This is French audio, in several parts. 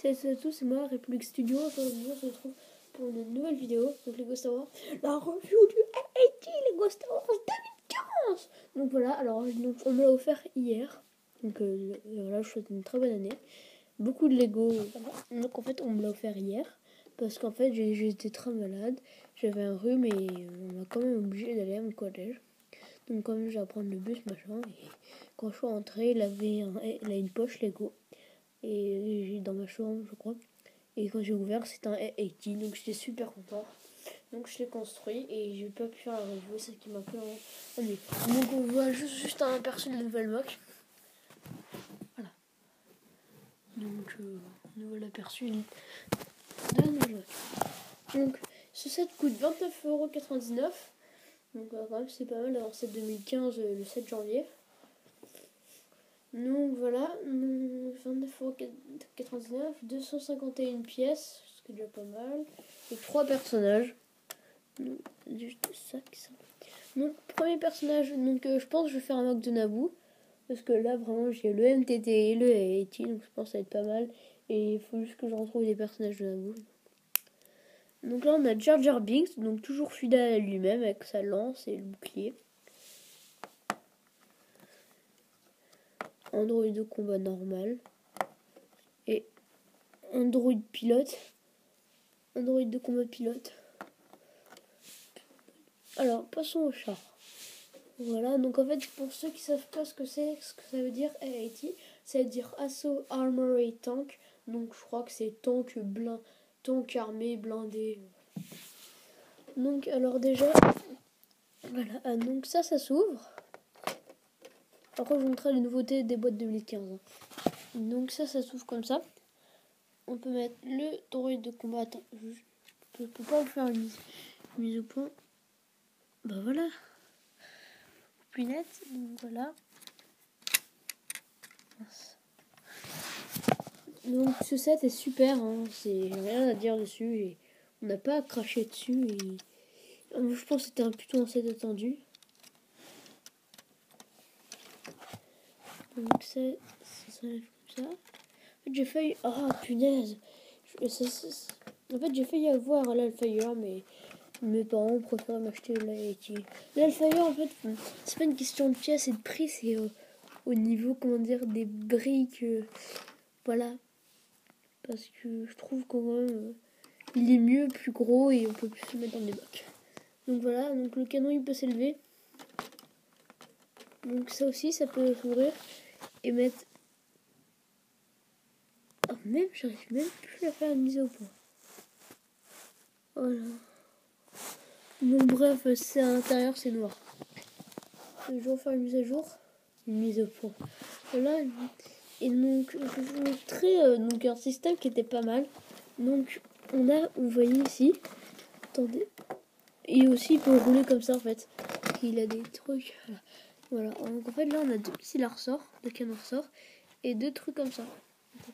Salut à tous, c'est moi, République Studio. Aujourd'hui, on se retrouve pour une nouvelle vidéo, donc Lego Star Wars, la review du AAT Lego Star Wars 2015. Donc voilà, alors donc, on me l'a offert hier, donc voilà, je souhaite une très bonne année. Beaucoup de Lego, voilà. Donc en fait, on me l'a offert hier, parce qu'en fait, j'étais très malade, j'avais un rhume et on m'a quand même obligé d'aller à mon collège. Donc quand même, j'ai à prendre le bus, machin, et quand je suis rentrée, il a une poche Lego. Et dans ma chambre, je crois. Et quand j'ai ouvert, c'était un A80, donc j'étais super content. Donc je l'ai construit et j'ai pas pu faire la review, c'est ce qui m'a fait ennuyé. Donc on voit juste un aperçu de la nouvelle moque. Voilà. Donc on voit l'aperçu de la nouvelle moque. Donc ce set coûte 29,99€. Donc quand même c'est pas mal d'avoir set 2015 le 7 janvier. Donc voilà, 29,99€, 251 pièces, ce qui est déjà pas mal, et 3 personnages. Donc, juste ça qui sont. Donc, premier personnage, donc je pense que je vais faire un mock de Naboo, parce que là vraiment j'ai le MTT et le AAT, donc je pense que ça va être pas mal, et il faut juste que je retrouve des personnages de Naboo. Donc là on a Jar Jar Binks, donc toujours fidèle à lui-même avec sa lance et le bouclier. Un droïde de combat normal. Et un droïde pilote. Un droïde de combat pilote. Alors, passons au char. Voilà, donc en fait, pour ceux qui savent pas ce que ça veut dire AAT, ça veut dire Assault Armored Tank. Donc je crois que c'est tank armé, blindé. Donc alors déjà, voilà, donc ça s'ouvre. Après je vous montrerai les nouveautés des boîtes 2015. Donc ça s'ouvre comme ça. On peut mettre le droïde de combat. Attends, je peux pas vous faire une mise au point. Bah voilà. Plus nette, donc voilà. Donc ce set est super, hein. C'est rien à dire dessus et on n'a pas à cracher dessus. Et je pense que c'était plutôt un set attendu. Donc ça s'enlève comme ça. En fait j'ai failli... Ah punaise, en fait j'ai failli avoir l'Alfire, mais mes parents préfèrent m'acheter l'AAT. L'Alfire en fait c'est pas une question de pièces et de prix, c'est au niveau comment dire des briques. Voilà. Parce que je trouve quand même il est mieux, plus gros et on peut plus se mettre dans les bocs. Donc voilà, donc le canon il peut s'élever. Donc ça aussi ça peut s'ouvrir et mettre. Oh même j'arrive même plus à faire une mise au point. Voilà. Donc bref, c'est à l'intérieur c'est noir. Je vais faire une mise à jour, une mise au point. Voilà. Et donc je vais vous montrer donc un système qui était pas mal. Donc vous voyez ici. Attendez. Et aussi il peut rouler comme ça en fait. Il a des trucs. Voilà. Donc en fait là on a deux petits ressort, deux canons ressort et deux trucs comme ça. Je sais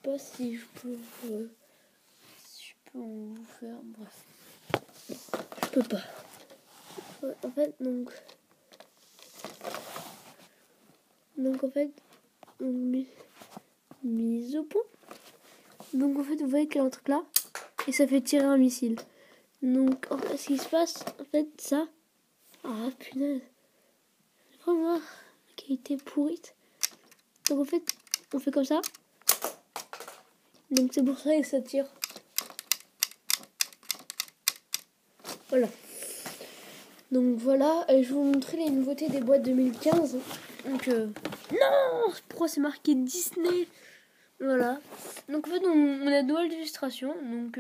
pas si je peux vous faire. Bref. Je peux pas. Ouais, en fait donc en fait mise au point. Donc en fait vous voyez qu'il y a un truc là et ça fait tirer un missile. Donc en fait, ce qui se passe en fait ça. Ah punaise. Vraiment la qualité pourrite. Donc en fait on fait comme ça. Donc c'est pour ça que ça tire. Voilà. Donc voilà, je vais vous montrer les nouveautés des boîtes 2015. Donc non, pourquoi c'est marqué Disney? Voilà. Donc en fait on a deux illustrations. Donc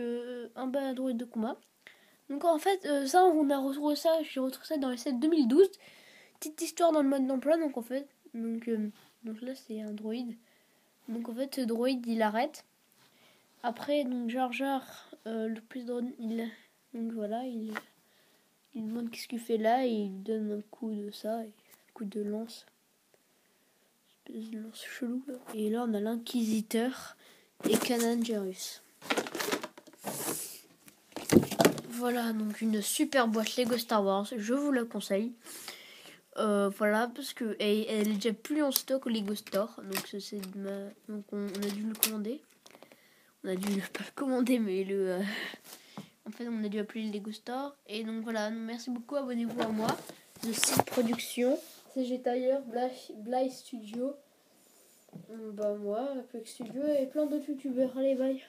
un bas droïde de combat. Donc en fait ça on a retrouvé ça, j'ai retrouvé ça dans le set 2012. Petite histoire dans le mode d'emploi. Donc en fait donc là c'est un droïde. Donc en fait ce droïde il arrête. Après donc Jar Jar le plus drôle donc voilà il demande qu'est-ce qu'il fait là et il donne un coup de ça, un coup de lance. Une espèce de lance chelou là. Et là on a l'inquisiteur et Kanan Jarrus. Voilà donc une super boîte Lego Star Wars, je vous la conseille. Voilà parce que elle est déjà plus en stock au Lego Store, donc donc on a dû le commander. On a dû pas le commander, mais en fait, on a dû appeler le Lego Store. Et donc voilà, merci beaucoup, abonnez-vous à moi. The Seed Production, CG Tailleur, Bly Studio, moi, Plug Studio et plein d'autres youtubeurs. Allez, bye.